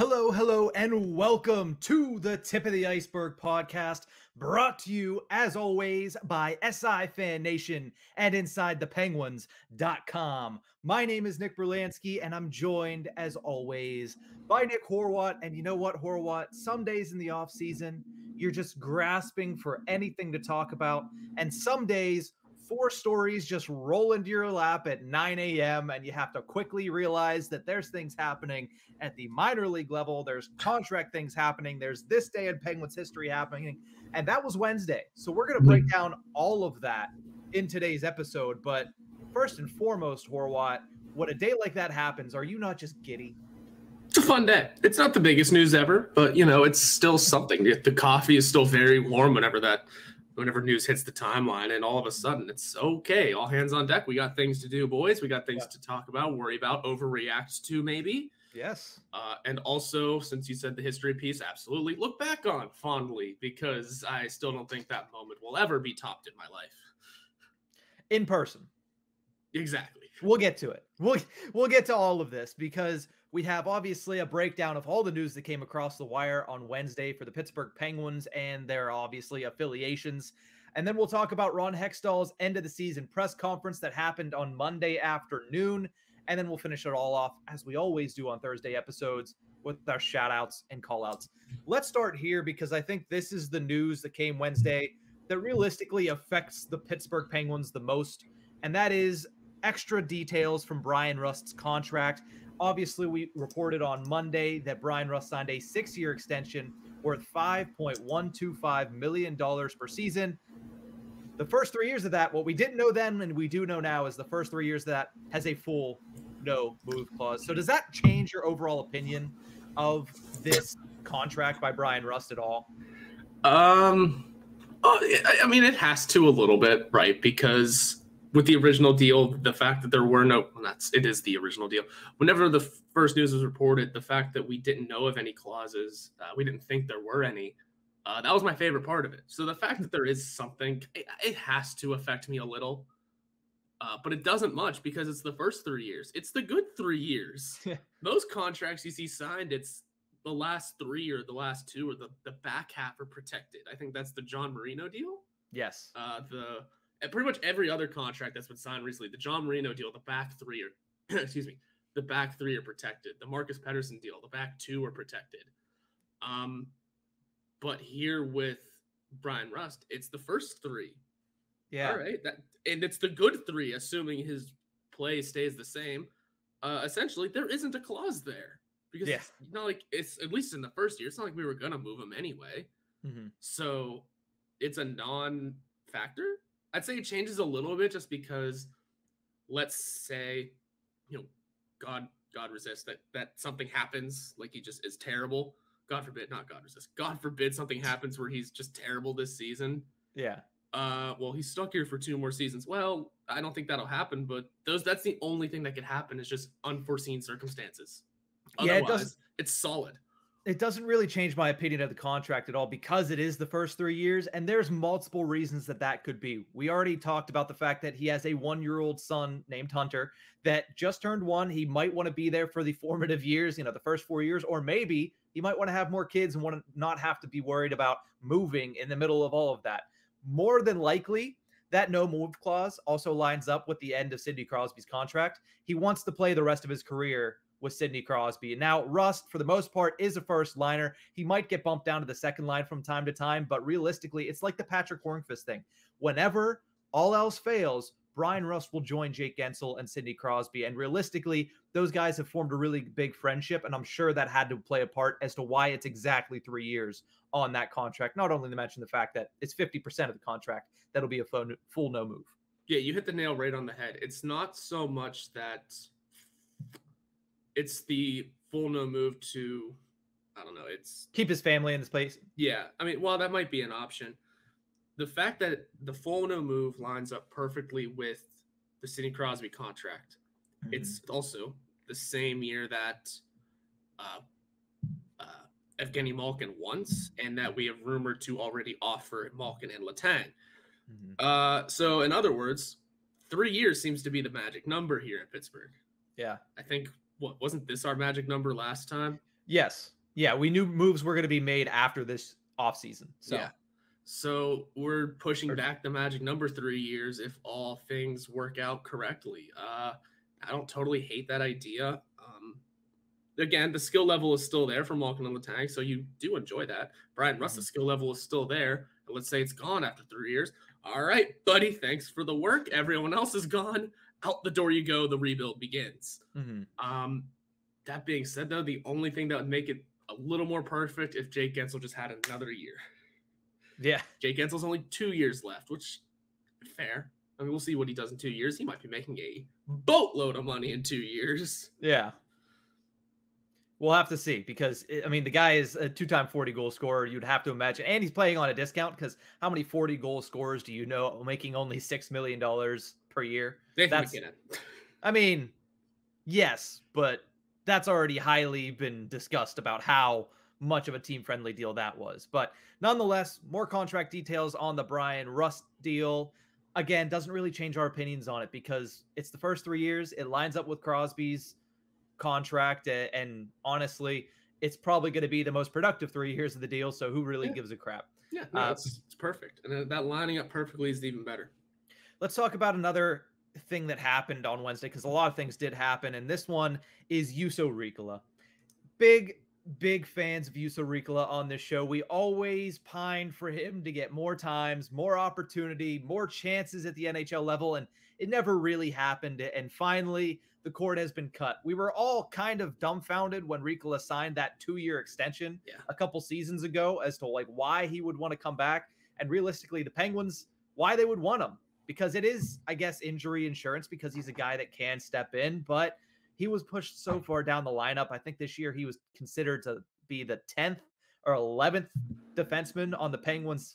Hello, and welcome to the Tip of the Ice-Burgh podcast, brought to you, as always, by SI Fan Nation and InsideThePenguins.com. My name is Nick Berlansky, and I'm joined, as always, by Nick Horwat. And you know what, Horwat? Some days in the off-season, you're just grasping for anything to talk about, and some days, 4 stories just roll into your lap at 9 a.m. and you have to quickly realize that there's things happening at the minor league level. There's contract things happening. There's this day in Penguins history happening. And that was Wednesday. So we're going to break down all of that in today's episode. But first and foremost, Horwat, when a day like that happens, are you not just giddy? It's a fun day. It's not the biggest news ever, but, it's still something. The coffee is still very warm whenever news hits the timeline, and all of a sudden it's okay. All hands on deck. We got things to do, boys. We got things to talk about, worry about, overreact to maybe. Yes. And also, since you said the history piece, absolutely look back on fondly, because I still don't think that moment will ever be topped in my life. In person. Exactly. We'll get to it. We'll get to all of this, because we have obviously a breakdown of all the news that came across the wire on Wednesday for the Pittsburgh Penguins and their obviously affiliations. And then we'll talk about Ron Hextall's end of the season press conference that happened on Monday afternoon. And then we'll finish it all off, as we always do on Thursday episodes, with our shout outs and call outs. Let's start here, because I think this is the news that came Wednesday that realistically affects the Pittsburgh Penguins the most. And that is extra details from Bryan Rust's contract. Obviously, we reported on Monday that Bryan Rust signed a 6-year extension worth $5.125 million per season. The first 3 years of that, what we didn't know then and we do know now, is the first 3 years of that has a full no-move clause. So does that change your overall opinion of this contract by Bryan Rust at all? It has to a little bit, right? Because with the original deal, the fact that there were it is the original deal. Whenever the first news was reported, the fact that we didn't know of any clauses, we didn't think there were any, that was my favorite part of it. So the fact that there is something, it has to affect me a little, but it doesn't much, because it's the first 3 years. It's the good 3 years. Those contracts you see signed, it's the last 3 or the last 2 or the back half are protected. I think that's the John Marino deal. Yes. And pretty much every other contract that's been signed recently, the John Marino deal, the back 3 are, the back 3 are protected. The Marcus Pettersson deal, the back 2 are protected. But here with Bryan Rust, it's the first 3. Yeah. All right. And it's the good 3, assuming his play stays the same. Essentially, there isn't a clause there, because it's not like, it's at least in the first year, it's not like we were going to move him anyway. Mm-hmm. So it's a non-factor. I'd say it changes a little bit, just because, let's say, God resist that something happens, like he just is terrible. God forbid, not God resist. God forbid something happens where he's just terrible this season. Yeah. Well, he's stuck here for 2 more seasons. Well, I don't think that'll happen, but that's the only thing that could happen, is just unforeseen circumstances. Otherwise, it's solid. It doesn't really change my opinion of the contract at all, because it is the first 3 years, and there's multiple reasons that could be. We already talked about the fact that he has a 1-year-old son named Hunter that just turned 1. He might want to be there for the formative years, the first 4 years, or maybe he might want to have more kids and want to not have to be worried about moving in the middle of all of that. More than likely, that no-move clause also lines up with the end of Sidney Crosby's contract. He wants to play the rest of his career with Sidney Crosby. Now, Rust, for the most part, is a first liner. He might get bumped down to the second line from time to time, but realistically, it's like the Patrick Hornqvist thing. Whenever all else fails, Bryan Rust will join Jake Gensel and Sidney Crosby. And realistically, those guys have formed a really big friendship, and I'm sure that had to play a part as to why it's exactly 3 years on that contract. Not only to mention the fact that it's 50% of the contract that'll be a full no move. Yeah, you hit the nail right on the head. It's not so much that it's the full no move to, I don't know, it's keep his family in this place. Yeah. Well, that might be an option. The fact that the full no move lines up perfectly with the Sidney Crosby contract. Mm-hmm. It's also the same year that Evgeny Malkin wants, and that we have rumored to already offer Malkin and Letang. Mm-hmm. So in other words, 3 years seems to be the magic number here in Pittsburgh. Yeah. I think, wasn't this our magic number last time? Yes. Yeah, we knew moves were going to be made after this offseason. So. Yeah. So we're pushing back the magic number 3 years if all things work out correctly. I don't totally hate that idea. Again, the skill level is still there from walking on the tank, so you do enjoy that. Brian Rust's skill level is still there. And let's say it's gone after 3 years. All right, buddy, thanks for the work. Everyone else is gone. Out the door you go. The rebuild begins. That being said, though, the only thing that would make it a little more perfect if Jake Gensel just had another year. Yeah. Jake Gensel's only 2 years left, which fair. I mean, we'll see what he does in 2 years. He might be making a boatload of money in 2 years. Yeah. We'll have to see because, I mean, the guy is a 2-time 40-goal scorer. You'd have to imagine. And he's playing on a discount because how many 40-goal scorers do you know making only $6 million per year? That's, I mean, yes, but that's already highly been discussed about how much of a team-friendly deal that was. But nonetheless, more contract details on the Brian Rust deal. Again, doesn't really change our opinions on it because it's the first 3 years. It lines up with Crosby's contract, and honestly, it's probably going to be the most productive 3 years of the deal. So who really gives a crap? Yeah, no, it's perfect. And that lining up perfectly is even better. Let's talk about another thing that happened on Wednesday because a lot of things did happen. And this one is Juuso Riikola. Big fans of Juuso Riikola on this show. We always pine for him to get more times, more opportunity, more chances at the NHL level. And it never really happened. And finally, the cord has been cut. We were all kind of dumbfounded when Riikola signed that 2-year extension a couple seasons ago as to like why he would want to come back. And realistically, the Penguins, why they would want him. Because it is, I guess, injury insurance because he's a guy that can step in. But he was pushed so far down the lineup. I think this year he was considered to be the 10th or 11th defenseman on the Penguins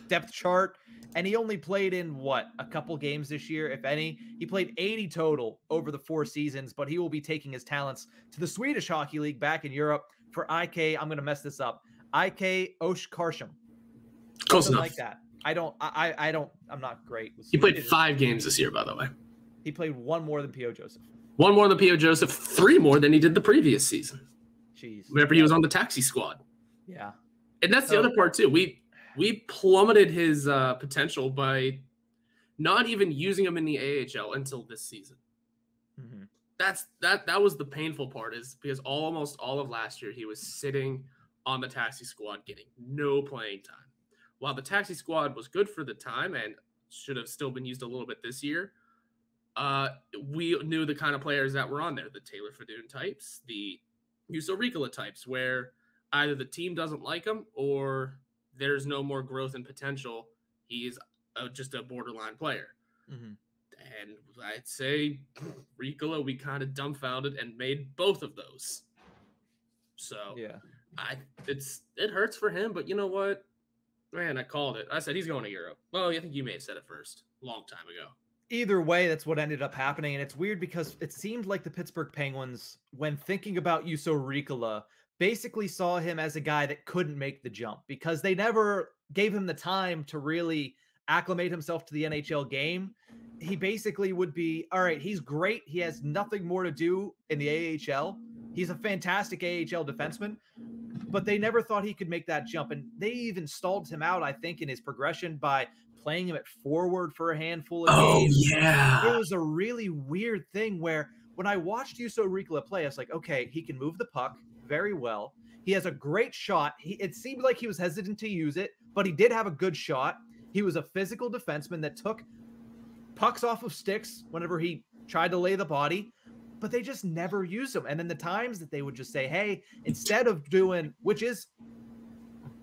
depth chart. And he only played in, a couple games this year, if any. He played 80 total over the 4 seasons, but he will be taking his talents to the Swedish Hockey League back in Europe for IK. I'm going to mess this up. IK Oshkarsham. Close enough. Like that. I'm not great. He played 5 games this year, by the way. He played 1 more than P.O. Joseph. 1 more than P.O. Joseph, 3 more than he did the previous season. Jeez. Remember, he was on the taxi squad. Yeah. And that's the other part, too. We plummeted his potential by not even using him in the AHL until this season. That was the painful part, is because almost all of last year he was sitting on the taxi squad getting no playing time. While the taxi squad was good for the time and should have still been used a little bit this year, we knew the kind of players that were on there, the Taylor Fedun types, the Juuso Riikola types, where either the team doesn't like him or there's no more growth and potential. He's just a borderline player. And I'd say Riikola, we kind of dumbfounded and made both of those. So yeah, it hurts for him, but you know what? Man, I called it. I said he's going to Europe. Well, I think you may have said it first, a long time ago. Either way, that's what ended up happening. And it's weird because it seemed like the Pittsburgh Penguins, when thinking about Juuso Riikola, basically saw him as a guy that couldn't make the jump because they never gave him the time to really acclimate himself to the NHL game. He basically would be, all right, he's great. He has nothing more to do in the AHL. He's a fantastic AHL defenseman, but they never thought he could make that jump. And they even stalled him out, I think, in his progression by playing him at forward for a handful of games. Oh, yeah. It was a really weird thing where when I watched Juuso Riikola play, I was like, okay, he can move the puck very well. He has a great shot. It seemed like he was hesitant to use it, but he did have a good shot. He was a physical defenseman that took pucks off of sticks whenever he tried to lay the body, but they just never used him. And then the times that they would just say, hey, instead of doing, which is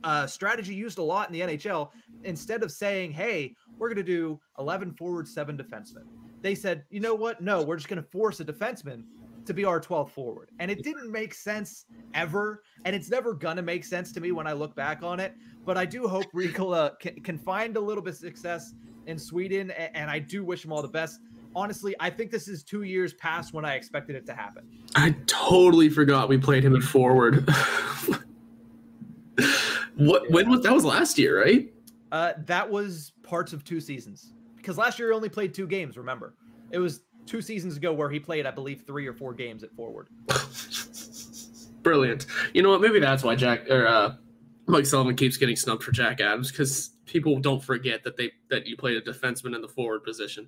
a strategy used a lot in the NHL, instead of saying, hey, we're going to do 11 forward, 7 defensemen, they said, you know what? No, we're just going to force a defenseman to be our 12th forward. And it didn't make sense ever. And it's never going to make sense to me when I look back on it. But I do hope Riikola can find a little bit of success in Sweden. And I do wish him all the best. Honestly, I think this is 2 years past when I expected it to happen. I totally forgot we played him at forward. That was last year, right? That was parts of 2 seasons. Because last year he only played 2 games, remember? It was 2 seasons ago where he played, I believe, 3 or 4 games at forward. Brilliant. You know what? Maybe that's why Mike Sullivan keeps getting snubbed for Jack Adams, because people don't forget that you played a defenseman in the forward position.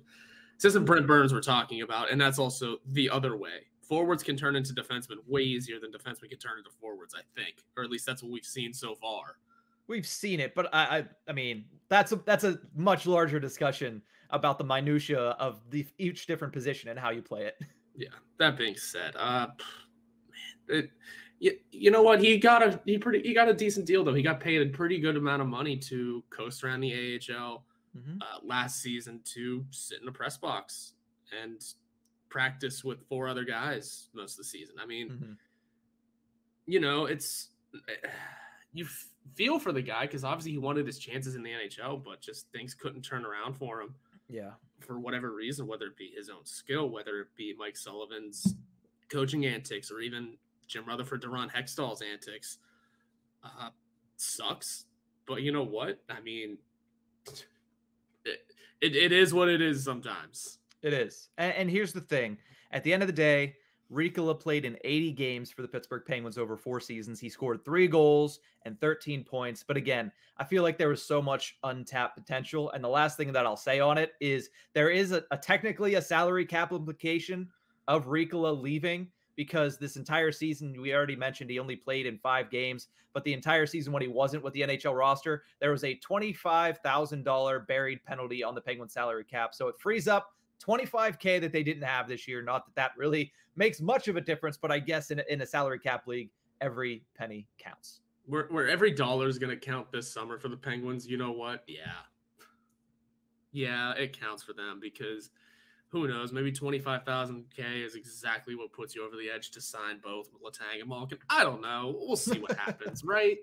This isn't Brent Burns we're talking about, and that's also the other way. Forwards can turn into defensemen way easier than defensemen can turn into forwards, I think, or at least that's what we've seen so far. We've seen it, but I mean, that's a much larger discussion about the minutia of each different position and how you play it. Yeah. That being said, you know what? He got a decent deal though. He got paid a pretty good amount of money to coast around the AHL last season, to sit in a press box and practice with 4 other guys most of the season. I mean, you know, you feel for the guy, because obviously he wanted his chances in the NHL, but just things couldn't turn around for him. Yeah. For whatever reason, whether it be his own skill, whether it be Mike Sullivan's coaching antics, or even Jim Rutherford to Ron Hextall's antics, sucks. But you know what? I mean, it is what it is sometimes. It is. And here's the thing. At the end of the day, Riikola played in 80 games for the Pittsburgh Penguins over 4 seasons. He scored 3 goals and 13 points. But again, I feel like there was so much untapped potential. And the last thing that I'll say on it is there is a technically a salary cap implication of Riikola leaving, because this entire season, we already mentioned he only played in 5 games, but the entire season when he wasn't with the NHL roster, there was a $25,000 buried penalty on the Penguins salary cap. So it frees up $25K that they didn't have this year. Not that really makes much of a difference, but I guess in a salary cap league, every penny counts. Where every dollar is going to count this summer for the Penguins, you know what? Yeah, it counts for them, because who knows? Maybe $25,000K is exactly what puts you over the edge to sign both Letang and Malkin. I don't know. We'll see what happens, right?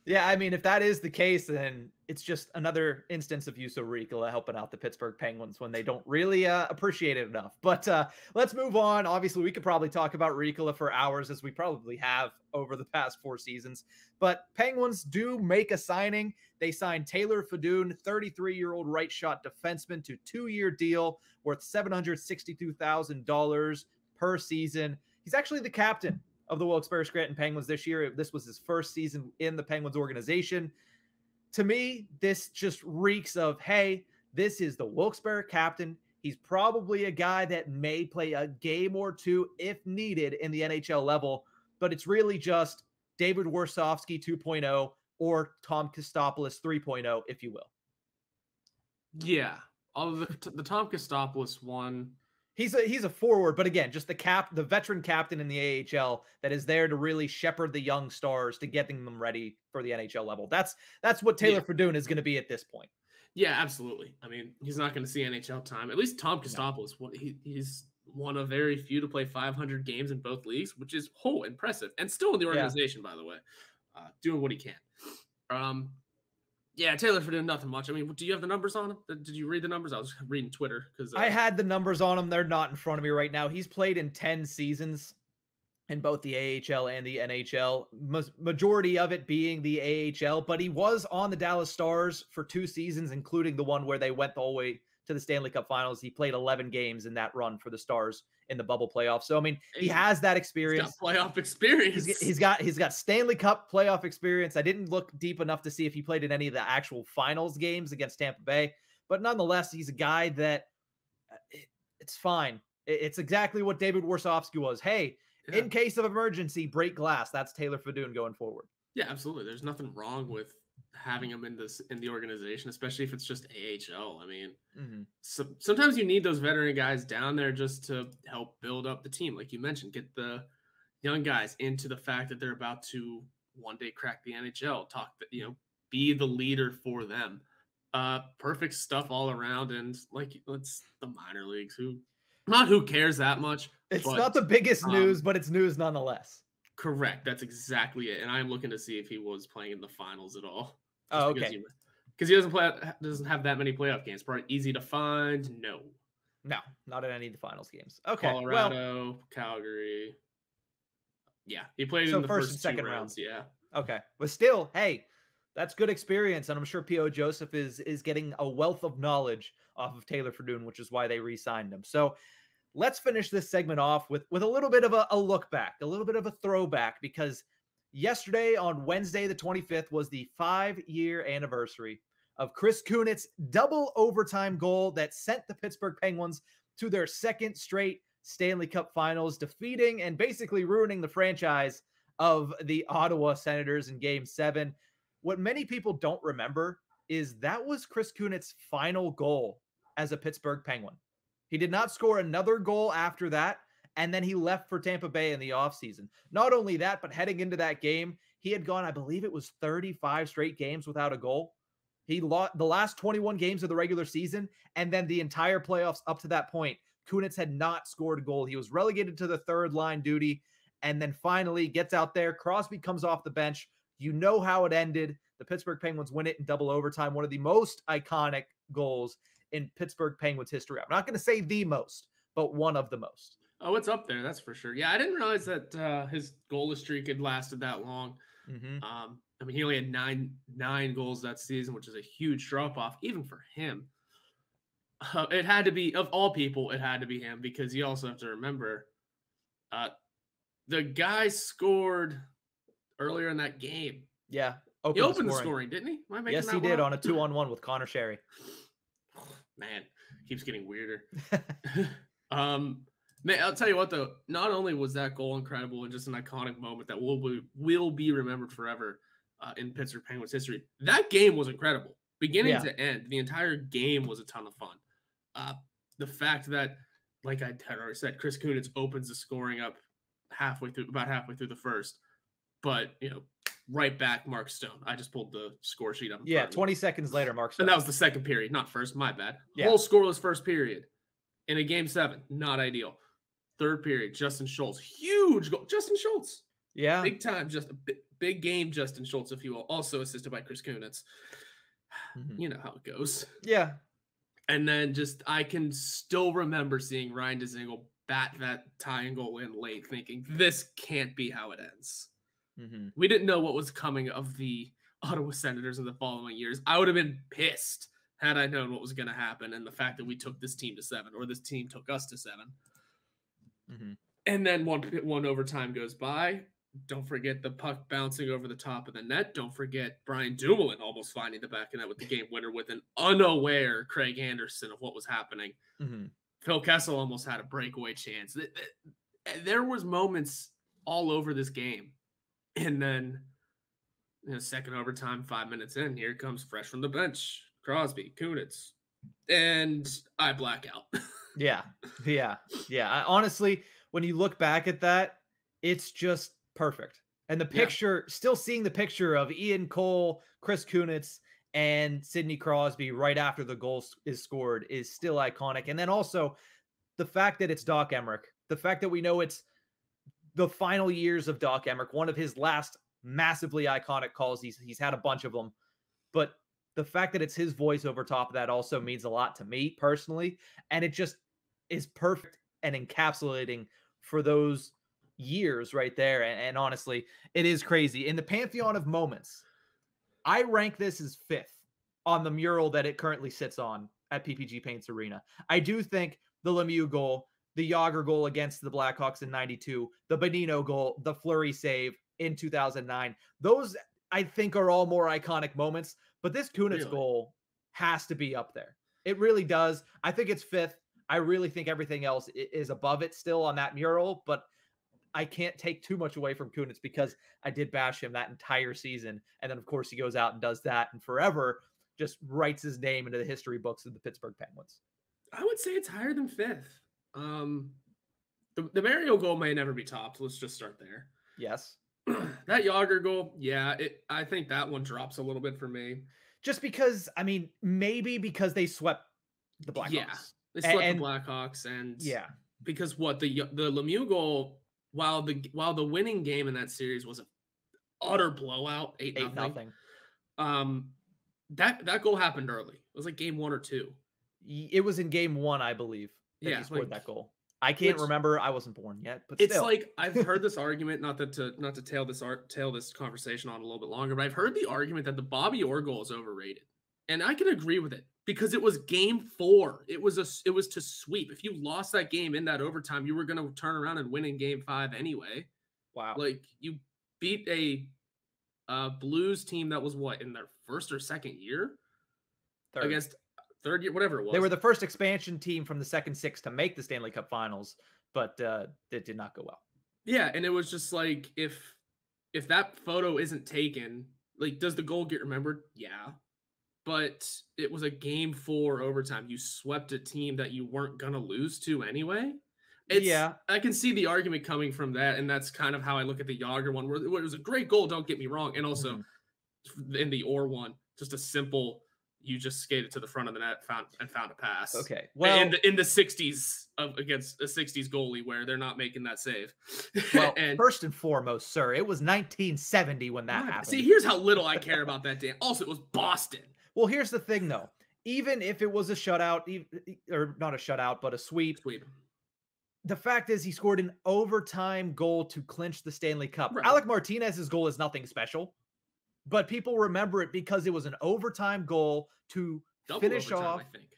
Yeah, I mean, if that is the case, then it's just another instance of Juuso Riikola helping out the Pittsburgh Penguins when they don't really appreciate it enough. But let's move on. Obviously, we could probably talk about Riikola for hours, as we probably have over the past 4 seasons. But Penguins do make a signing. They signed Taylor Fedun, 33-year-old right shot defenseman, to 2-year deal worth $762,000 per season. He's actually the captain of the Wilkes-Barre Scranton Penguins this year. This was his first season in the Penguins organization. To me, this just reeks of, hey, this is the Wilkes-Barre captain. He's probably a guy that may play a game or 2 if needed in the NHL level, but it's really just David Warsofsky 2.0 or Tom Kostopoulos 3.0, if you will. Yeah. The Tom Kostopoulos one, he's a forward, but again, just the veteran captain in the AHL that is there to really shepherd the young stars to getting them ready for the NHL level. That's what Taylor Fedun is going to be at this point. Yeah, absolutely. I mean, he's not going to see NHL time. At least Tom Kostopoulos, he's one of very few to play 500 games in both leagues, which is impressive, and still in the organization, by the way, doing what he can. Yeah, Taylor Fedun, nothing much. I mean, do you have the numbers on him? Did you read the numbers? I was reading Twitter because I had the numbers on him. They're not in front of me right now. He's played in 10 seasons in both the AHL and the NHL, majority of it being the AHL, but he was on the Dallas Stars for 2 seasons, including the one where they went the whole way to the Stanley Cup Finals. He played 11 games in that run for the Stars in the bubble playoffs. So, I mean, he has that experience. He's got playoff experience. He's got Stanley Cup playoff experience. I didn't look deep enough to see if he played in any of the actual finals games against Tampa Bay, but nonetheless, he's a guy that it's fine. It's exactly what David Warsofsky was. Hey, in case of emergency, break glass. That's Taylor Fedun going forward. Yeah, absolutely. There's nothing wrong with having him in the organization, especially if it's just AHL. I mean, sometimes you need those veteran guys down there just to help build up the team. Like you mentioned, get the young guys into the fact that they're about to one day crack the NHL, be the leader for them. Perfect stuff all around. And it's the minor leagues who cares that much. It's not the biggest news, but it's news nonetheless. Correct. That's exactly it. And I'm looking to see if he was playing in the finals at all. Oh, okay. Because he doesn't have that many playoff games. Probably easy to find. No, not in any of the finals games. Okay. Colorado, Calgary. Yeah, he played in the first and second rounds. Yeah. Okay, but still, hey, that's good experience, and I'm sure P.O. Joseph is getting a wealth of knowledge off of Taylor Fedun, which is why they re-signed him. So let's finish this segment off with a little bit of a look back, a little bit of a throwback, because yesterday on Wednesday, the 25th, was the 5-year anniversary of Chris Kunitz's double overtime goal that sent the Pittsburgh Penguins to their second straight Stanley Cup Finals, defeating and basically ruining the franchise of the Ottawa Senators in Game 7. What many people don't remember is that was Chris Kunitz's final goal as a Pittsburgh Penguin. He did not score another goal after that, and then he left for Tampa Bay in the offseason. Not only that, but heading into that game, he had gone, I believe it was 35 straight games without a goal. He lost the last 21 games of the regular season, and then the entire playoffs up to that point, Kunitz had not scored a goal. He was relegated to the third line duty, and then finally gets out there. Crosby comes off the bench. You know how it ended. The Pittsburgh Penguins win it in double overtime. One of the most iconic goals in Pittsburgh Penguins history. I'm not going to say the most, but one of the most. Oh, it's up there. That's for sure. Yeah, I didn't realize that his goalless streak had lasted that long. Mm-hmm. I mean, he only had nine goals that season, which is a huge drop-off, even for him. It had to be, of all people, it had to be him, because you also have to remember the guy scored earlier in that game. Yeah. He opened the scoring, didn't he? Yes, he did, on a 2-on-1 with Connor Sherry. Man, keeps getting weirder. Man, I'll tell you what, though, not only was that goal incredible and just an iconic moment that will be remembered forever in Pittsburgh Penguins history, that game was incredible. Beginning to end, the entire game was a ton of fun. The fact that, like I had already said, Chris Kunitz opens the scoring up about halfway through the first, but, right back, Mark Stone. I just pulled the score sheet up. Yeah, 20 seconds later, Mark Stone. And that was the second period, not first. My bad. Yeah. Whole scoreless first period in a Game 7. Not ideal. Third period, Justin Schultz. Huge goal. Justin Schultz. Yeah. Big time. Just a big game, Justin Schultz, if you will. Also assisted by Chris Kunitz. Mm-hmm. You know how it goes. Yeah. And then I can still remember seeing Ryan Dzingel bat that tying goal in late, thinking, this can't be how it ends. Mm-hmm. We didn't know what was coming of the Ottawa Senators in the following years. I would have been pissed had I known what was going to happen, and the fact that we took this team to 7, or this team took us to 7. Mm-hmm. And then one overtime goes by. Don't forget the puck bouncing over the top of the net. Don't forget Brian Dumoulin almost finding the back of net with the game winner with an unaware Craig Anderson of what was happening. Mm-hmm. Phil Kessel almost had a breakaway chance. There was moments all over this game. And then, second overtime, 5 minutes in, here comes fresh from the bench, Crosby, Kunitz, and I black out. Yeah. Honestly, when you look back at that, it's just perfect. And the picture, still seeing the picture of Ian Cole, Chris Kunitz, and Sidney Crosby right after the goal is scored is still iconic. And then also the fact that it's Doc Emrick, the fact that we know it's the final years of Doc Emrick, one of his last massively iconic calls. He's had a bunch of them, but the fact that it's his voice over top of that also means a lot to me personally. And it just is perfect and encapsulating for those years right there. And honestly, it is crazy. In the pantheon of moments, I rank this as 5th on the mural that it currently sits on at PPG Paints Arena. I do think the Lemieux goal, the Jágr goal against the Blackhawks in 92, the Bonino goal, the Fleury save in 2009. Those, I think, are all more iconic moments, but this Kunitz goal has to be up there. It really does. I think it's 5th. I really think everything else is above it still on that mural, but I can't take too much away from Kunitz because I did bash him that entire season. And then, of course, he goes out and does that and forever just writes his name into the history books of the Pittsburgh Penguins. I would say it's higher than 5th. The Mario goal may never be topped. Let's just start there. Yes. That Jágr goal, I think that one drops a little bit for me. Just because, I mean, maybe because they swept the Blackhawks. Yeah, they swept the Blackhawks, and because the Lemieux goal, while the winning game in that series was an utter blowout, 8-0. That goal happened early. It was like game 1 or 2. It was in game 1, I believe. He scored that goal. I can't remember. I wasn't born yet, but it's still. like I've heard this argument, not to tail this conversation on a little bit longer, but I've heard the argument that the Bobby Orr goal is overrated. And I can agree with it because it was game 4. It was to sweep. If you lost that game in that overtime, you were going to turn around and win in game 5 anyway. Wow. Like, you beat a Blues team that was what, in their first or second year? Against third year, whatever it was. They were the first expansion team from the second 6 to make the Stanley Cup Finals, but it did not go well. Yeah, and it was just like, if that photo isn't taken, like, does the goal get remembered? Yeah. But it was a game 4 overtime. You swept a team that you weren't going to lose to anyway. I can see the argument coming from that, and that's kind of how I look at the Yager one, where it was a great goal, don't get me wrong, and also in the Orr one, just a simple, you just skated to the front of the net found a pass. Okay, well, in the 60s against a 60s goalie where they're not making that save. Well, and first and foremost, sir, it was 1970 when that happened. See, here's how little I care about that day. Also, it was Boston. Well, here's the thing, though. Even if it was a shutout, or not a shutout, but a sweep. The fact is he scored an overtime goal to clinch the Stanley Cup. Right. Alec Martinez's goal is nothing special, but people remember it because it was an overtime goal to finish off. I think.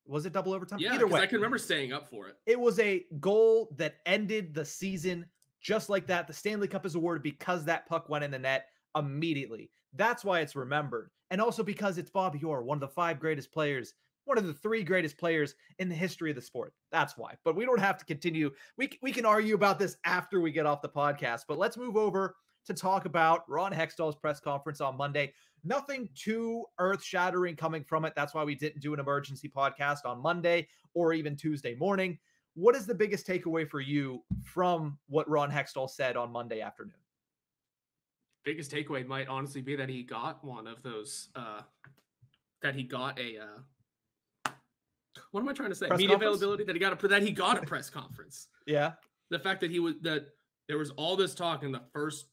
Was it double overtime? Yeah, either way. I can remember staying up for it. It was a goal that ended the season just like that. The Stanley Cup is awarded because that puck went in the net immediately. That's why it's remembered. And also because it's Bobby Orr, one of the 5 greatest players, one of the 3 greatest players in the history of the sport. That's why. But we don't have to continue. We can argue about this after we get off the podcast. But let's move over to talk about Ron Hextall's press conference on Monday. Nothing too earth-shattering coming from it. That's why we didn't do an emergency podcast on Monday or even Tuesday morning. What is the biggest takeaway for you from what Ron Hextall said on Monday afternoon? Biggest takeaway might honestly be that he got one of those, that he got a, what am I trying to say? Media availability, that he got a press conference. Yeah. The fact that there was all this talk in the first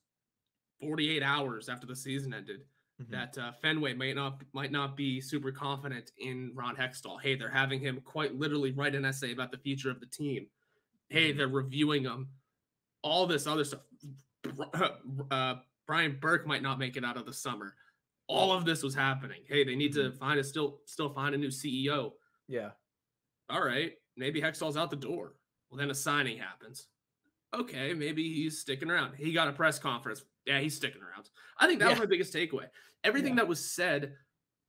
48 hours after the season ended, that Fenway might not be super confident in Ron Hextall. Hey, they're having him quite literally write an essay about the future of the team. Hey, they're reviewing him. All this other stuff. Brian Burke might not make it out of the summer. All of this was happening. Hey, they need to still find a new CEO. Yeah. All right. Maybe Hextall's out the door. Well, then a signing happens. Okay, maybe he's sticking around. He got a press conference. Yeah, he's sticking around. I think that was my biggest takeaway. Everything that was said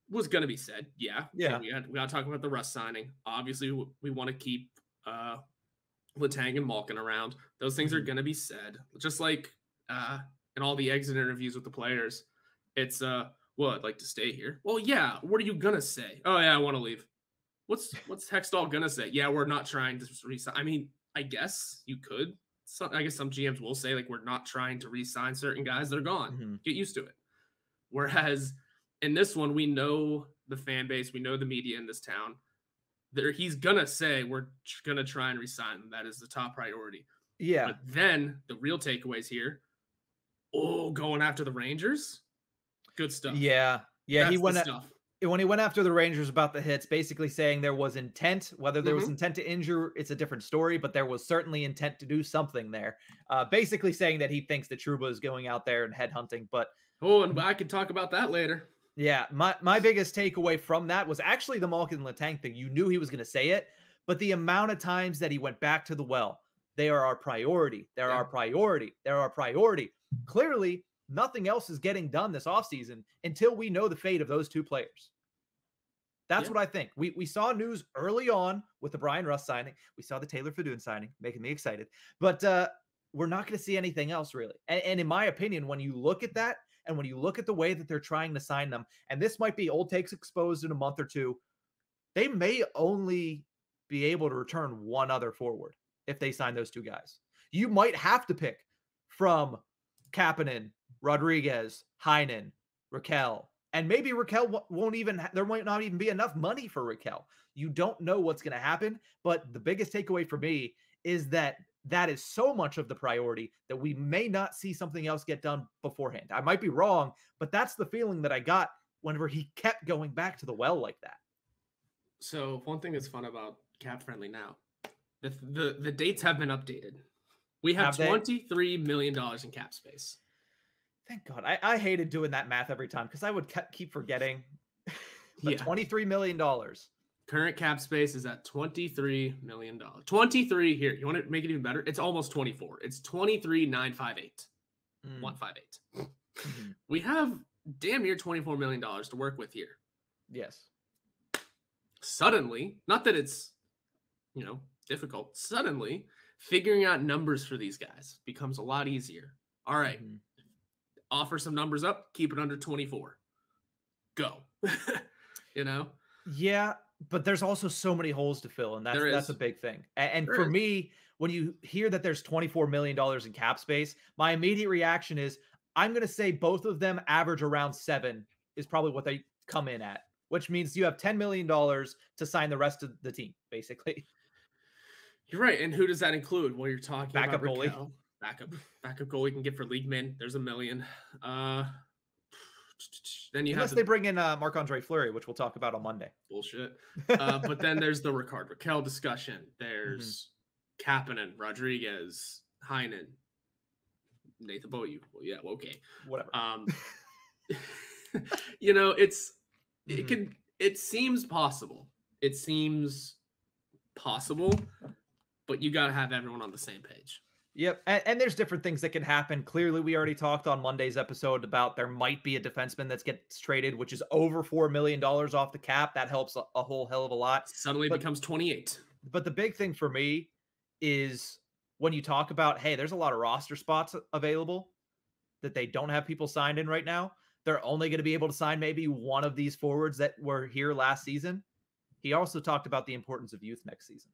was going to be said. Yeah. Yeah. We got to talk about the Russ signing. Obviously, we want to keep Letang and Malkin around. Those things are going to be said. Just like in all the exit interviews with the players, it's, well, I'd like to stay here. Well, yeah. What are you going to say? Oh, yeah, I want to leave. What's Hextall going to say? Yeah, we're not trying to resign. I mean, I guess you could. I guess some GMs will say, like, we're not trying to re-sign certain guys. They're gone. Get used to it. Whereas in this one, we know the fan base. We know the media in this town. He's going to say, we're going to try and re-sign them. That is the top priority. Yeah. But then the real takeaways here. Oh, going after the Rangers? Good stuff. Yeah. Yeah, That's when he went after the Rangers about the hits, basically saying there was intent. Whether there was intent to injure, it's a different story, but there was certainly intent to do something there. Basically saying that he thinks that Trouba is going out there and headhunting. But and I can talk about that later. Yeah, my biggest takeaway from that was actually the Malkin Letang thing. You knew he was going to say it, but the amount of times that he went back to the well, they are our priority. They're our priority. They're our priority. Clearly, nothing else is getting done this offseason until we know the fate of those 2 players. That's what I think. We saw news early on with the Brian Russ signing. We saw the Taylor Fedun signing, making me excited. But we're not going to see anything else, really. And in my opinion, when you look at that, and when you look at the way that they're trying to sign them, and this might be old takes exposed in a month or 2, they may only be able to return one other forward if they sign those 2 guys. You might have to pick from Kapanen, Rodriguez, Heinen, Raquel, and maybe Raquel won't even, there might not even be enough money for Raquel. You don't know what's going to happen, but the biggest takeaway for me is that is so much of the priority that we may not see something else get done beforehand. I might be wrong, but that's the feeling that I got whenever he kept going back to the well like that. So one thing that's fun about Cap Friendly now, the dates have been updated. We have $23 million in cap space. Thank God. I hated doing that math every time because I would keep forgetting But $23 million. Current cap space is at $23 million. 23 here. You want to make it even better? It's almost 24. It's 23,958. 158. We have damn near $24 million to work with here. Yes. Suddenly, not that it's, difficult. Suddenly, figuring out numbers for these guys becomes a lot easier. All right. Offer some numbers up, keep it under 24. Go. Yeah, but there's also so many holes to fill, and that's a big thing. And for me, when you hear that there's $24 million in cap space, my immediate reaction is I'm going to say both of them average around 7 is probably what they come in at, which means you have $10 million to sign the rest of the team, basically. You're right. And who does that include? Well, you're talking backup about goalie. Backup goalie you can get for league min. There's $1 million. Then Unless they bring in Marc-Andre Fleury, which we'll talk about on Monday. Bullshit. But then there's the Ricard Raquel discussion. There's Kapanen, Rodriguez, Heinen, Nathan Beaulieu. Well, yeah, okay. Whatever. It seems possible. It seems possible, but you got to have everyone on the same page. Yep. And there's different things that can happen. Clearly, we already talked on Monday's episode about there might be a defenseman that gets traded, which is over $4 million off the cap. That helps a whole hell of a lot. Suddenly becomes 28. But the big thing for me is when you talk about, hey, there's a lot of roster spots available that they don't have people signed in right now. They're only going to be able to sign maybe one of these forwards that were here last season. He also talked about the importance of youth next season.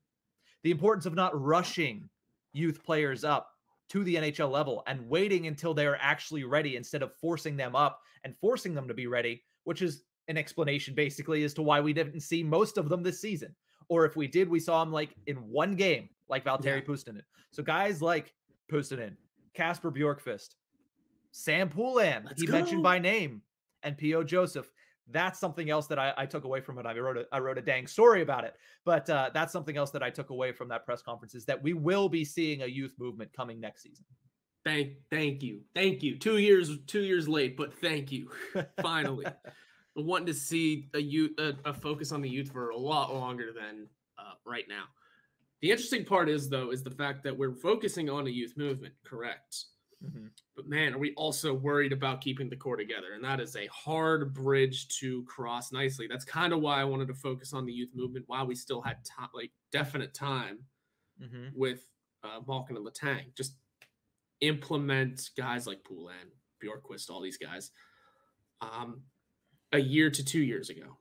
The importance of not rushing youth players up to the NHL level and waiting until they're actually ready instead of forcing them up and forcing them to be ready, which is an explanation basically as to why we didn't see most of them this season. Or if we did, we saw them like in one game, like Valtteri Puustinen. So guys like Puustinen, Kasper Bjorkqvist, Sam Poulin, mentioned by name, and P.O. Joseph. That's something else that I took away from it. I wrote a dang story about it, but that's something else that I took away from that press conference is that we will be seeing a youth movement coming next season. Thank you. 2 years late, but thank you. Finally, wanting to see a focus on the youth for a lot longer than right now. The interesting part is the fact that we're focusing on a youth movement, correct? But man, are we also worried about keeping the core together? And that is a hard bridge to cross nicely. That's kind of why I wanted to focus on the youth movement while we still had definite time with Malkin and Letang. Just implement guys like Poulin, Bjorkqvist, all these guys a year to 2 years ago.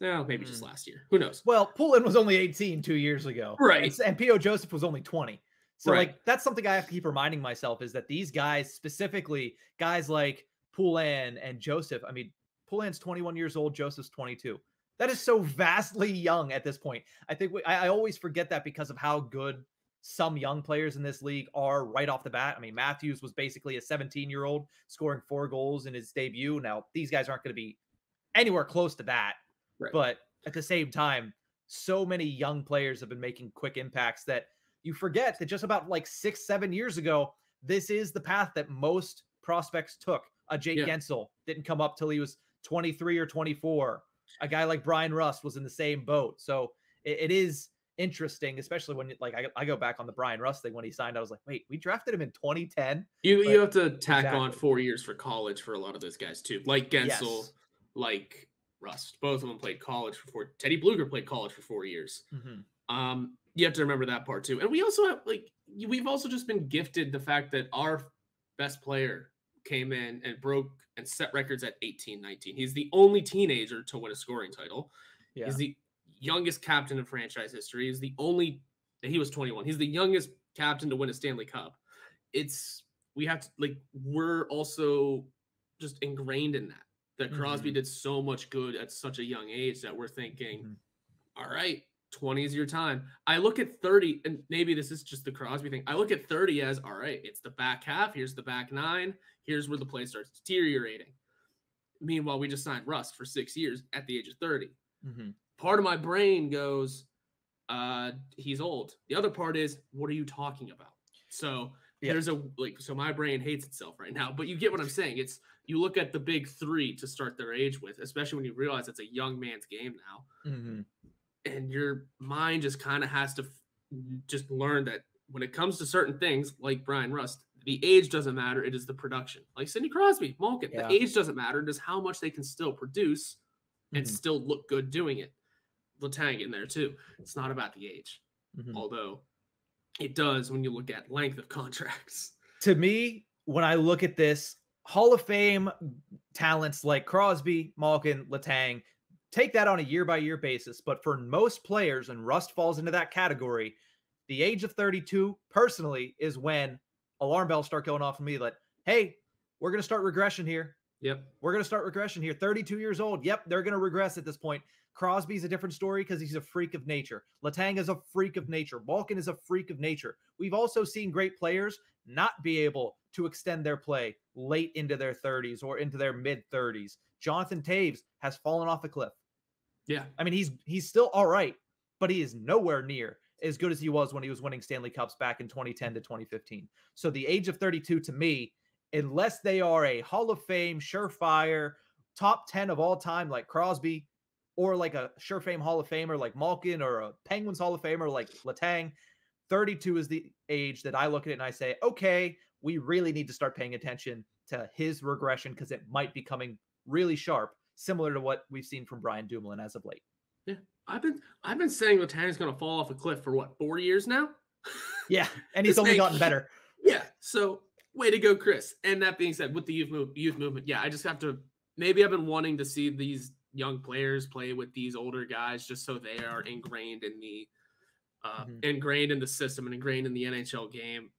No, maybe just last year. Who knows? Well, Poulin was only 18 2 years ago. Right. And P.O. Joseph was only 20. So that's something I have to keep reminding myself is that these guys, specifically guys like Poulin and Joseph, I mean, Poulin's 21 years old, Joseph's 22. That is so vastly young at this point. I think I always forget that because of how good some young players in this league are right off the bat. I mean, Matthews was basically a 17-year-old scoring 4 goals in his debut. Now, these guys aren't going to be anywhere close to that. Right. But at the same time, so many young players have been making quick impacts that you forget that just about like 6-7 years ago, this is the path that most prospects took. Jake Gensel didn't come up till he was 23 or 24. A guy like Brian Rust was in the same boat. So it is interesting, especially when I go back on the Brian Rust thing when he signed. I was like, wait, we drafted him in 2010. You have to tack on 4 years for college for a lot of those guys too, like Gensel, like Rust. Both of them played college for 4. Teddy Bluger played college for 4 years. You have to remember that part too. And we also have we've also just been gifted the fact that our best player came in and broke and set records at 18, 19. He's the only teenager to win a scoring title. Yeah. He's the youngest captain in franchise history. He was 21. He's the youngest captain to win a Stanley Cup. We're also just ingrained in that Crosby did so much good at such a young age that we're thinking, all right, 20 is your time. I look at 30, and maybe this is just the Crosby thing. I look at 30 as, all right, it's the back half. Here's the back 9. Here's where the play starts deteriorating. Meanwhile, we just signed Rust for 6 years at the age of 30. Part of my brain goes, he's old. The other part is, what are you talking about? So There's so my brain hates itself right now, but you get what I'm saying. It's, you look at the big three to start their age with, especially when you realize it's a young man's game now. Mm-hmm. And your mind just kind of has to just learn that when it comes to certain things like Brian Rust, the age doesn't matter. It is the production. Like Sidney Crosby, Malkin, the age doesn't matter. It is how much they can still produce and still look good doing it. Letang in there too. It's not about the age, although it does when you look at length of contracts. To me, when I look at this, Hall of Fame talents like Crosby, Malkin, Letang, take that on a year-by-year basis. But for most players, and Rust falls into that category, the age of 32, personally, is when alarm bells start going off for me like, hey, we're going to start regression here. Yep. We're going to start regression here. 32 years old. Yep, they're going to regress at this point. Crosby's a different story because he's a freak of nature. Letang is a freak of nature. Malkin is a freak of nature. We've also seen great players not be able to extend their play late into their 30s or into their mid-30s. Jonathan Toews has fallen off a cliff. Yeah. I mean, he's still all right, but he is nowhere near as good as he was when he was winning Stanley Cups back in 2010 to 2015. So the age of 32 to me, unless they are a Hall of Fame, surefire, top 10 of all time like Crosby, or like a sure fame Hall of Famer like Malkin, or a Penguins Hall of Famer like Letang, 32 is the age that I look at it and I say, okay, we really need to start paying attention to his regression because it might be coming really sharp, similar to what we've seen from Brian Dumoulin as of late. Yeah, I've been saying Letang's going to fall off a cliff for what, 4 years now? Yeah, and he's only gotten better. Yeah, so way to go, Chris. And that being said, with the youth movement, yeah, I just have to, maybe I've been wanting to see these young players play with these older guys just so they are ingrained in the ingrained in the system and ingrained in the NHL game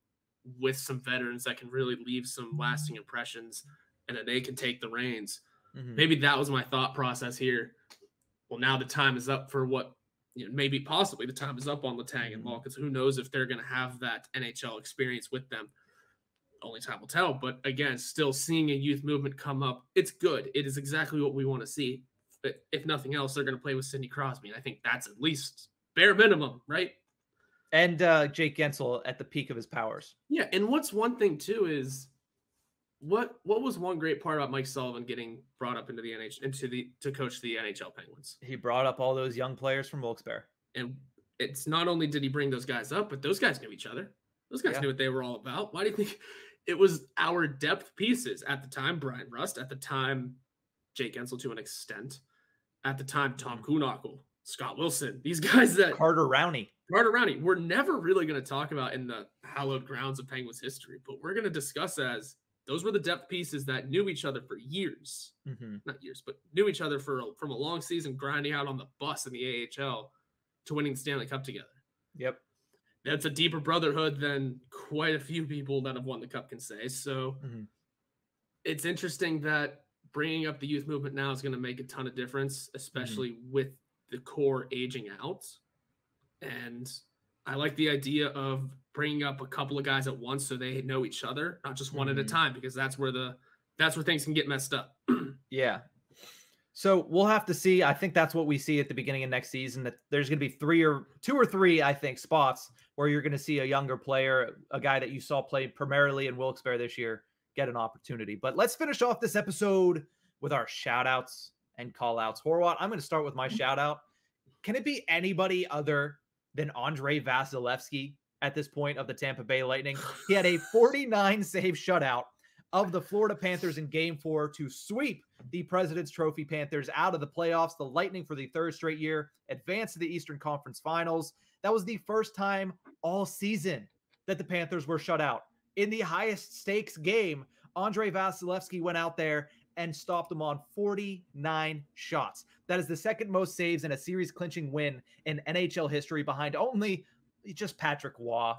with some veterans that can really leave some lasting impressions and that they can take the reins. Maybe that was my thought process here. Well, now the time is up for what, maybe possibly the time is up on Letang and Malkin. So who knows if they're going to have that NHL experience with them. Only time will tell. But again, still seeing a youth movement come up, it's good. It is exactly what we want to see. But if nothing else, they're going to play with Sidney Crosby. And I think that's at least bare minimum, right? And Jake Gensel at the peak of his powers. Yeah, and what's one thing too is what was one great part about Mike Sullivan getting brought up into the NHL to coach the NHL Penguins? He brought up all those young players from Wilkes-Barre. And it's not only did he bring those guys up, but those guys knew each other. Those guys knew what they were all about. Why do you think it was our depth pieces at the time? Brian Rust, at the time, Jake Gensel to an extent. At the time, Tom Kuhnhackl, Scott Wilson, these guys that Carter Rowney, we're never really going to talk about in the hallowed grounds of Penguins history, but we're going to discuss as those were the depth pieces that knew each other for years, not years, but knew each other from a long season, grinding out on the bus in the AHL to winning the Stanley Cup together. Yep. That's a deeper brotherhood than quite a few people that have won the cup can say. So it's interesting that bringing up the youth movement now is going to make a ton of difference, especially with the core aging out. And I like the idea of bringing up a couple of guys at once so they know each other, not just one at a time, because that's where things can get messed up. Yeah. So we'll have to see. I think that's what we see at the beginning of next season, that there's going to be two or three, I think, spots where you're going to see a younger player, a guy that you saw play primarily in Wilkes-Barre this year, get an opportunity. But let's finish off this episode with our shout outs and call outs. Horwat, I'm going to start with my shout out. Can it be anybody other than Andrei Vasilevsky at this point of the Tampa Bay Lightning? He had a 49 save shutout of the Florida Panthers in Game 4 to sweep the President's Trophy Panthers out of the playoffs. The Lightning, for the third straight year, advanced to the Eastern Conference Finals. That was the first time all season that the Panthers were shut out. In the highest stakes game, Andrei Vasilevsky went out there and stopped them on 49 shots. That is the second most saves in a series clinching win in NHL history, behind only just Patrick Waugh.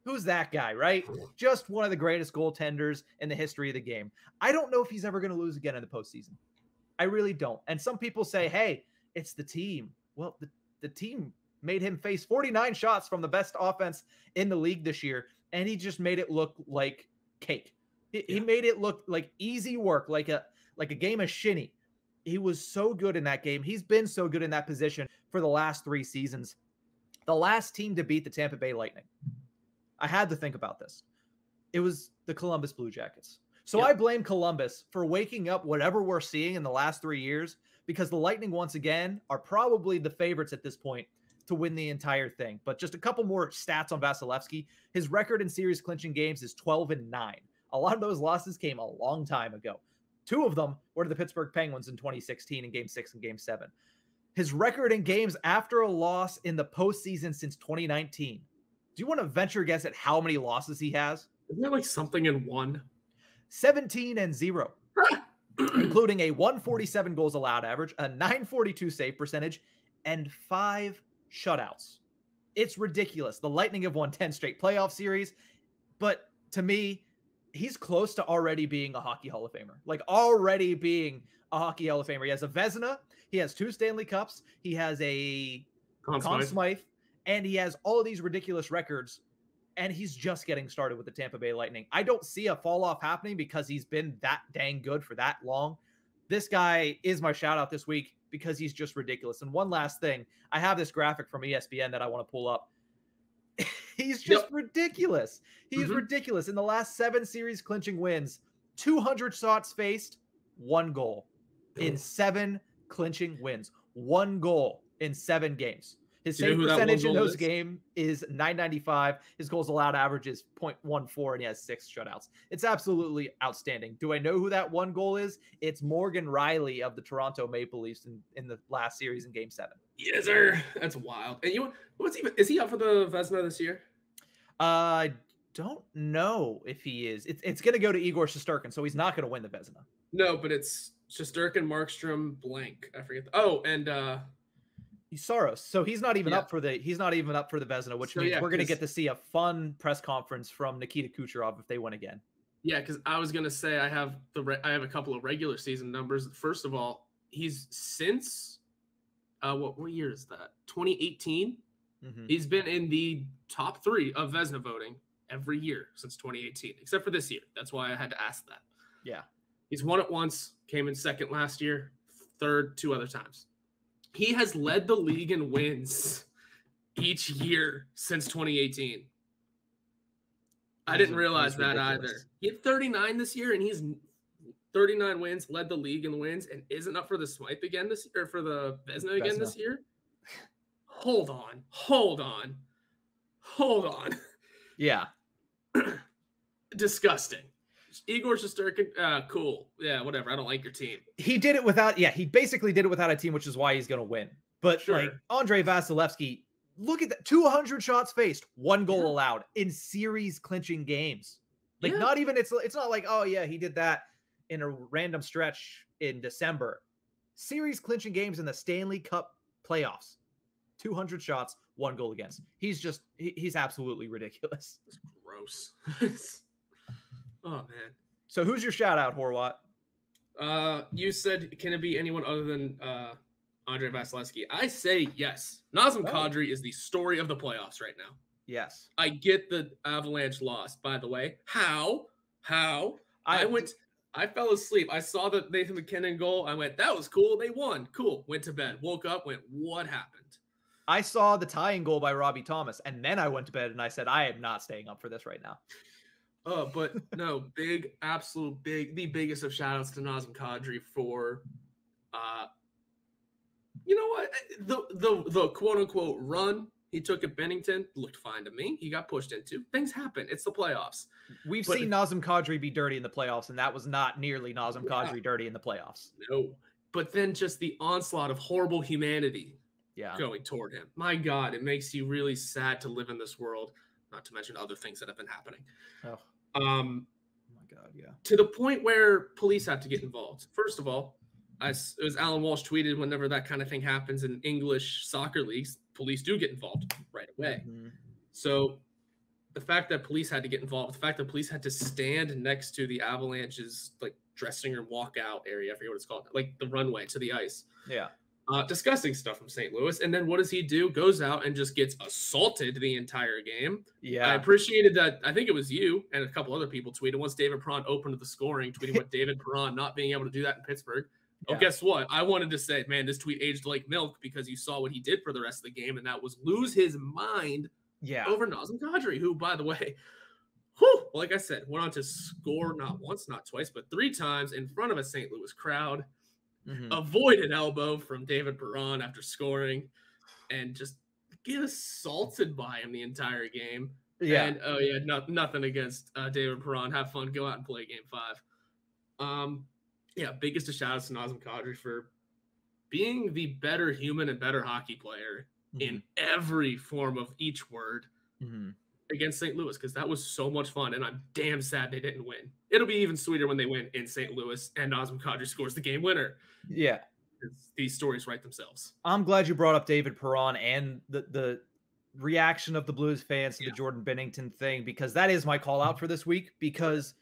Who's that guy, right? Just one of the greatest goaltenders in the history of the game. I don't know if he's ever going to lose again in the postseason. I really don't. And some people say, hey, it's the team. Well, the team made him face 49 shots from the best offense in the league this year, and he just made it look like cake. He made it look like easy work, like a game of shinny. He was so good in that game. He's been so good in that position for the last 3 seasons. The last team to beat the Tampa Bay Lightning, I had to think about this, It was the Columbus Blue Jackets. So Yep. I blame Columbus for waking up whatever we're seeing in the last 3 years, because the Lightning, once again, are probably the favorites at this point to win the entire thing. But just a couple more stats on Vasilevsky. His record in series clinching games is 12-9. A lot of those losses came a long time ago. 2 of them were to the Pittsburgh Penguins in 2016 in Game 6 and Game 7. His record in games after a loss in the postseason since 2019. Do you want to venture a guess at how many losses he has? Isn't there like something in one? 17-0, including a 147 goals allowed average, a 942 save percentage, and 5 shutouts. It's ridiculous. The Lightning have won 10 straight playoff series, but to me, he's close to already being a Hockey Hall of Famer. Like, already being a Hockey Hall of Famer. He has a Vezina, he has 2 Stanley Cups, he has a Conn Smythe, and he has all of these ridiculous records, and he's just getting started with the Tampa Bay Lightning. I don't see a fall off happening because he's been that dang good for that long. This guy is my shout out this week because he's just ridiculous. And one last thing, I have this graphic from ESPN that I want to pull up. He's just ridiculous. He's ridiculous. In the last 7 series clinching wins, 200 shots faced, 1 goal. In 7 clinching wins, 1 goal in 7 games. His save percentage in those games is .995. His goals allowed average is .14, and he has 6 shutouts. It's absolutely outstanding. Do I know who that 1 goal is? It's Morgan Riley of the Toronto Maple Leafs in the last series in Game 7. Yes, sir. That's wild. And is he up for the Vezina this year? I don't know if he is. It's going to go to Igor Shesterkin, so he's not going to win the Vezina. No, but it's Shesterkin, Markstrom, blank. I forget. And he's Soros, so he's not even up for the Vezina, which means we're going to get to see a fun press conference from Nikita Kucherov if they win again. Yeah, because I was going to say I have a couple of regular season numbers. First of all, he's since what year is that? 2018. He's been in the top 3 of Vezina voting every year since 2018, except for this year. That's why I had to ask that. Yeah, he's won it once, came in second last year, third 2 other times. He has led the league in wins each year since 2018. I didn't realize that either. He had 39 this year, and he's 39 wins, led the league in wins, and isn't up for the Smythe again this year, or for the Vezina again this year. Hold on. Yeah. Disgusting. Igor Shesterkin, cool. Yeah, whatever. I don't like your team. He basically did it without a team, which is why he's going to win. But like Andrei Vasilevsky, look at that. 200 shots faced, 1 goal allowed in series clinching games. Like not even, it's not like, oh yeah, he did that in a random stretch in December. Series clinching games in the Stanley Cup playoffs. 200 shots, 1 goal against. He's absolutely ridiculous. It's gross. Oh, man. So who's your shout out, Horwat? You said, can it be anyone other than Andrei Vasilevsky? I say yes. Nazem Kadri is the story of the playoffs right now. Yes. I get the Avalanche loss, by the way. How? I fell asleep. I saw the Nathan McKinnon goal. I went, that was cool. They won. Cool. Went to bed. Woke up, went, what happened? I saw the tying goal by Robbie Thomas, and then I went to bed and I said, I am not staying up for this right now. But no, the biggest of shout outs to Nazem Kadri for, you know what? The quote unquote run he took at Bennington looked fine to me. He got pushed into. Things happen. It's the playoffs. We've seen Nazem Kadri be dirty in the playoffs, and that was not nearly Nazem Kadri dirty in the playoffs. No. But then just the onslaught of horrible humanity going toward him. My God, it makes you really sad to live in this world. Not to mention other things that have been happening. Oh my God, yeah. To the point where police have to get involved. First of all, as Alan Walsh tweeted, whenever that kind of thing happens in English soccer leagues, police do get involved right away. So the fact that police had to get involved, the fact that police had to stand next to the Avalanche's like dressing room walkout area, I forget what it's called, like the runway to the ice. Yeah. Disgusting stuff from St. Louis. And then what does he do? Goes out and just gets assaulted the entire game. Yeah. I appreciated that. I think it was you and a couple other people tweeted once David Perron opened the scoring, tweeting about David Perron not being able to do that in Pittsburgh. Oh, guess what? I wanted to say, man, this tweet aged like milk because you saw what he did for the rest of the game, and that was lose his mind over Nazem Kadri, who, by the way, Whew, like I said, went on to score not once, not twice, but 3 times in front of a St. Louis crowd. Avoided elbow from David Perron after scoring, and just get assaulted by him the entire game. Yeah. And nothing against David Perron. Have fun. Go out and play Game 5. Biggest of shout outs to Nazem Kadri for being the better human and better hockey player in every form of each word against St. Louis, because that was so much fun, and I'm damn sad they didn't win. It'll be even sweeter when they win in St. Louis and Nazem Kadri scores the game winner. Yeah. These stories write themselves. I'm glad you brought up David Perron and the reaction of the Blues fans to the Jordan Binnington thing, because that is my call out for this week. Because,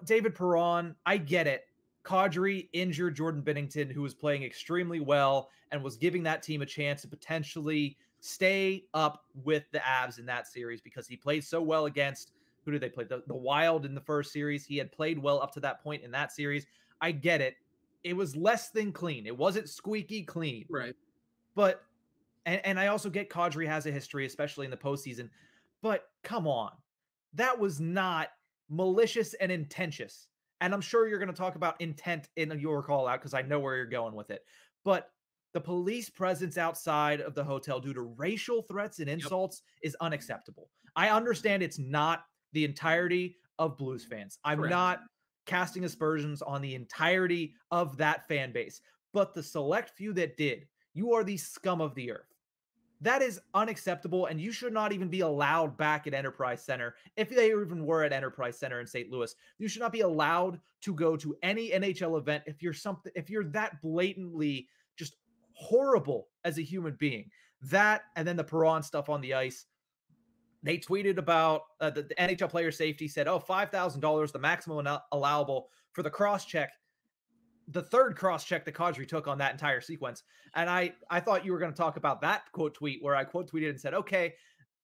David Perron, I get it. Kadri injured Jordan Binnington, who was playing extremely well and was giving that team a chance to potentially stay up with the Avs in that series, because he played so well against, who did they play? The Wild in the first series. He had played well up to that point in that series. I get it. It was less than clean. It wasn't squeaky clean. Right. But, and I also get Kadri has a history, especially in the postseason. But come on. That was not malicious and intentious. And I'm sure you're going to talk about intent in your call out, because I know where you're going with it. But the police presence outside of the hotel due to racial threats and insults is unacceptable. I understand it's not the entirety of Blues fans. I'm not casting aspersions on the entirety of that fan base, but the select few that did, you are the scum of the earth. That is unacceptable, and you should not even be allowed back at Enterprise Center. If they even were at Enterprise Center in St. Louis, you should not be allowed to go to any NHL event if you're that blatantly just horrible as a human being. That, and then the Perron stuff on the ice. They tweeted about the NHL player safety said, $5,000, the maximum allowable for the cross-check. The third cross-check that Kadri took on that entire sequence. And I thought you were going to talk about that quote tweet where I quote tweeted and said, okay,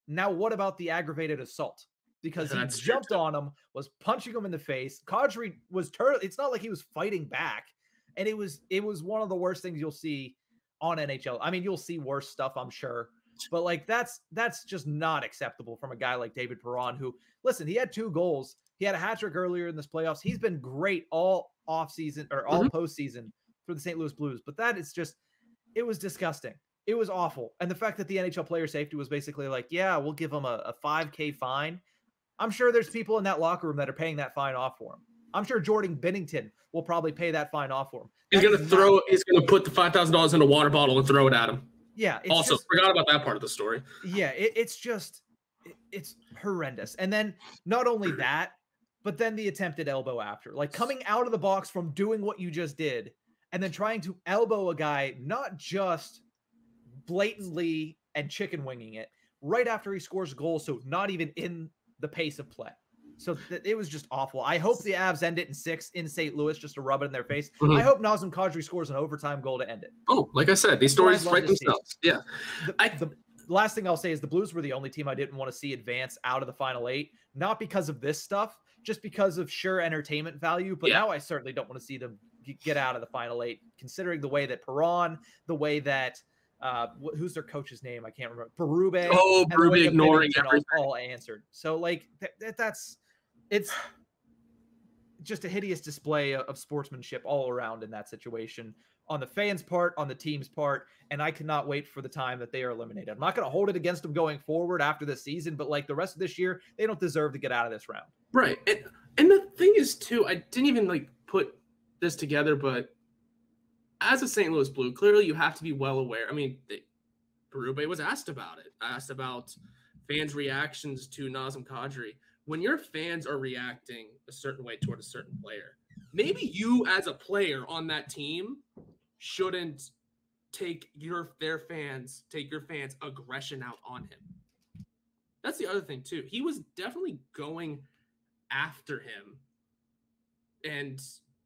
now what about the aggravated assault? Because he jumped on him, was punching him in the face. Kadri was it's not like he was fighting back. And it was one of the worst things you'll see on NHL. I mean, you'll see worse stuff, I'm sure. But like that's just not acceptable from a guy like David Perron, who, listen, he had 2 goals. He had a hat trick earlier in this playoffs. He's been great all offseason or all postseason for the St. Louis Blues. But that is just, it was disgusting. It was awful. And the fact that the NHL player safety was basically like, yeah, we'll give him a $5,000 fine. I'm sure there's people in that locker room that are paying that fine off for him. I'm sure Jordan Binnington will probably pay that fine off for him. He's going to put the $5,000 in a water bottle and throw it at him. Yeah. Also, forgot about that part of the story. Yeah. It's horrendous. And then not only that, but then the attempted elbow after, like coming out of the box from doing what you just did and then trying to elbow a guy, not just blatantly and chicken winging it right after he scores a goal. So not even in the pace of play. So it was just awful. I hope the Avs end it in 6 in St. Louis just to rub it in their face. I hope Nazem Kadri scores an overtime goal to end it. Oh, like I said, these stories write themselves. Yeah. The last thing I'll say is the Blues were the only team I didn't want to see advance out of the Final 8, not because of this stuff, just because of sheer entertainment value. But now I certainly don't want to see them get out of the Final 8, considering the way that Perron, the way that who's their coach's name? I can't remember. Berube. Oh, Berube ignoring everything. All answered. So like it's just a hideous display of sportsmanship all around in that situation, on the fans' part, on the team's part, and I cannot wait for the time that they are eliminated. I'm not going to hold it against them going forward after this season, but like the rest of this year, they don't deserve to get out of this round. Right. And the thing is, too, I didn't even put this together, but as a St. Louis Blue, clearly you have to be well aware. I mean, Berube was asked about it, asked about fans' reactions to Nazem Kadri. When your fans are reacting a certain way toward a certain player, maybe you as a player on that team shouldn't take your fans' aggression out on him. That's the other thing too. He was definitely going after him, and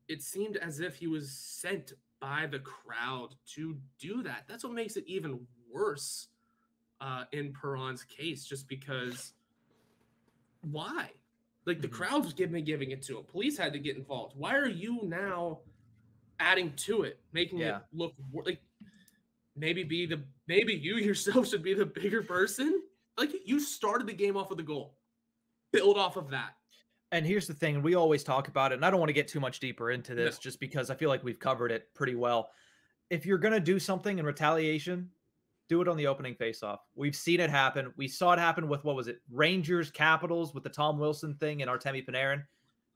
it seemed as if he was sent by the crowd to do that. That's what makes it even worse in Perron's case, just because why? Like the crowd was giving it to him. Police had to get involved. Why are you now adding to it, making it look like maybe you yourself should be the bigger person? Like you started the game off with a goal. build off of that. And here's the thing, we always talk about it, and I don't want to get too much deeper into this just because I feel like we've covered it pretty well. If you're going to do something in retaliation, do it on the opening faceoff. We've seen it happen. We saw it happen with, what was it, Rangers, Capitals with the Tom Wilson thing and Artemi Panarin.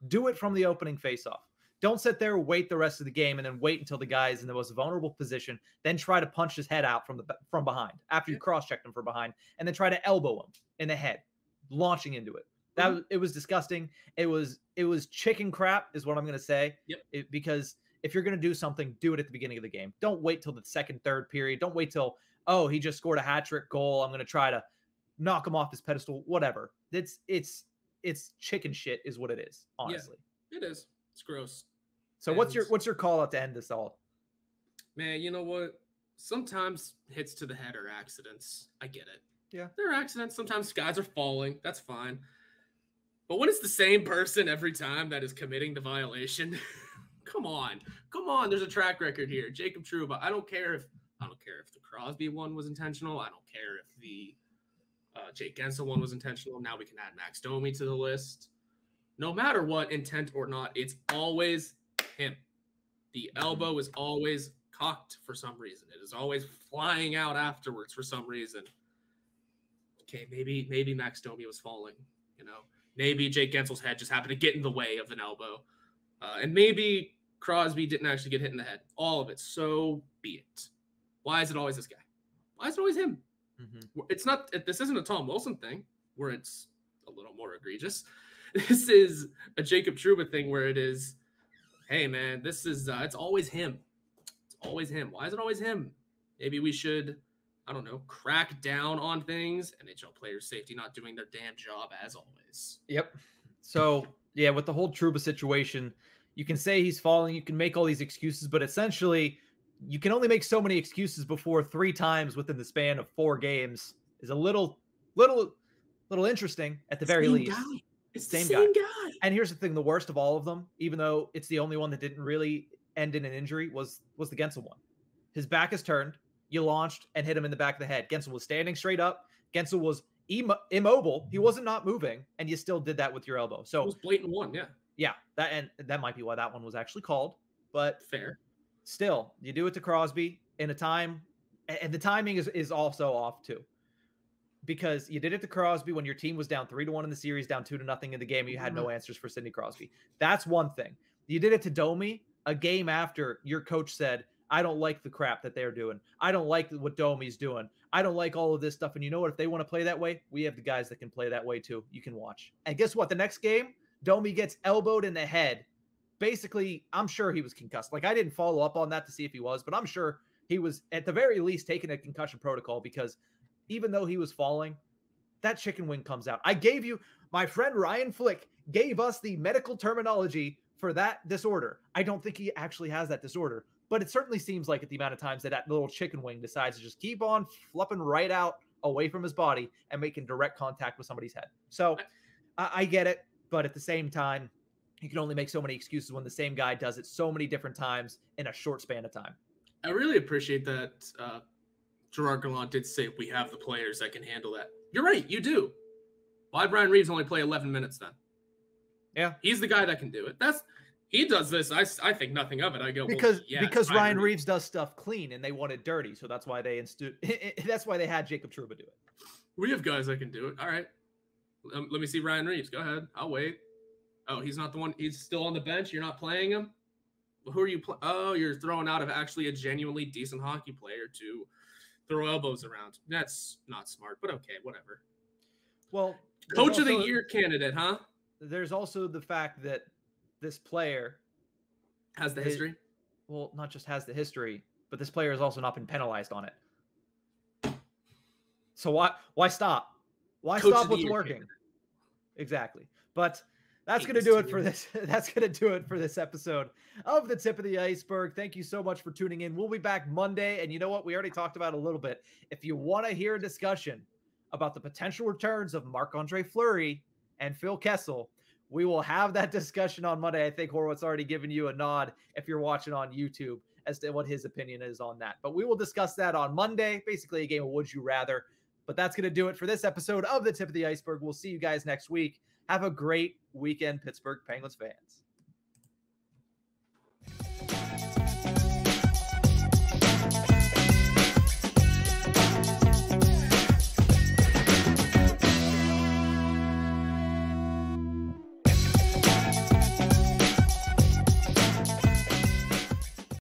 Do it from the opening faceoff. Don't sit there, wait the rest of the game, and then wait until the guy's in the most vulnerable position, then try to punch his head out from behind after you cross-checked him from behind, and then try to elbow him in the head, launching into it. It was disgusting. It was chicken crap is what I'm going to say. Because if you're going to do something, do it at the beginning of the game. Don't wait till the second, third period. Don't wait till, oh, he just scored a hat trick goal, I'm going to try to knock him off his pedestal, whatever. It's chicken shit is what it is, honestly. Yeah, it is. It's gross. So what's your call out to end this all? Man, you know what? Sometimes hits to the head are accidents. I get it. Yeah. There are accidents. Sometimes guys are falling. That's fine. But when it's the same person every time that is committing the violation, come on. There's a track record here. Jacob Trouba. I don't care if the Crosby one was intentional. I don't care if the Jake Guentzel one was intentional. Now we can add Max Domi to the list. No matter what, intent or not, it's always him. The elbow is always cocked for some reason. It is always flying out afterwards for some reason. Okay, maybe Max Domi was falling, Maybe Jake Guentzel's head just happened to get in the way of an elbow. And maybe Crosby didn't actually get hit in the head. All of it. So be it. Why is it always this guy? Why is it always him? Mm-hmm. This isn't a Tom Wilson thing where it's a little more egregious. This is a Jacob Trouba thing where it is, hey man, this is, it's always him. It's always him. Why is it always him? Maybe we should, I don't know, crack down on things. NHL players' safety not doing their damn job as always. Yep. So, yeah, with the whole Trouba situation, you can say he's falling, you can make all these excuses, but essentially you can only make so many excuses before 3 times within the span of 4 games is a little interesting at the very least. It's the same guy. And here's the thing, the worst of all of them, even though it's the only one that didn't really end in an injury, was the Guentzel one. His back is turned. You launched and hit him in the back of the head. Guentzel was standing straight up. Guentzel was immobile. He wasn't not moving, and you still did that with your elbow. So it was blatant one, yeah. Yeah, that might be why that one was actually called. But fair. Still, you do it to Crosby in a time, and the timing is also off too. Because you did it to Crosby when your team was down 3-1 in the series, down 2-0 in the game. You had no answers for Sidney Crosby. That's one thing. You did it to Domi a game after your coach said, I don't like the crap that they're doing. I don't like what Domi's doing. I don't like all of this stuff. And you know what? If they want to play that way, we have the guys that can play that way too. You can watch. And guess what? The next game, Domi gets elbowed in the head. Basically, I'm sure he was concussed. Like, I didn't follow up on that to see if he was, but I'm sure he was at the very least taking a concussion protocol because even though he was falling, that chicken wing comes out. I gave you, my friend Ryan Flick gave us the medical terminology for that disorder. I don't think he actually has that disorder, but it certainly seems like at the amount of times that little chicken wing decides to just keep on flipping right out away from his body and making direct contact with somebody's head. So I get it, but at the same time, you can only make so many excuses when the same guy does it so many different times in a short span of time. I really appreciate that Gerard Gallant did say we have the players that can handle that. You're right, you do. Why Brian Reeves only play 11 minutes then? Yeah. He's the guy that can do it. He does this. I think nothing of it. I go, because Ryan Reeves does stuff clean and they want it dirty. So that's why that's why they had Jacob Trouba do it. We have guys that can do it. All right. Let me see Ryan Reeves. Go ahead. I'll wait. Oh, he's not the one. He's still on the bench. You're not playing him? Well, who are you Oh, you're throwing out of actually a genuinely decent hockey player to throw elbows around. That's not smart, but okay, whatever. Well, Coach of the Year candidate, huh? There's also the fact that this player has the history. Well, not just has the history, but this player has also not been penalized on it. So why stop? Why stop what's working? Candidate. Exactly. But that's going to do it for this. That's going to do it for this episode of The Tip of the Ice-Burgh. Thank you so much for tuning in. We'll be back Monday. And you know what? We already talked about it a little bit. If you want to hear a discussion about the potential returns of Marc-Andre Fleury and Phil Kessel, we will have that discussion on Monday. I think Horowitz already given you a nod if you're watching on YouTube as to what his opinion is on that. But we will discuss that on Monday. Basically a game of Would You Rather. But that's going to do it for this episode of The Tip of the Ice-Burgh. We'll see you guys next week. Have a great weekend, Pittsburgh Penguins fans.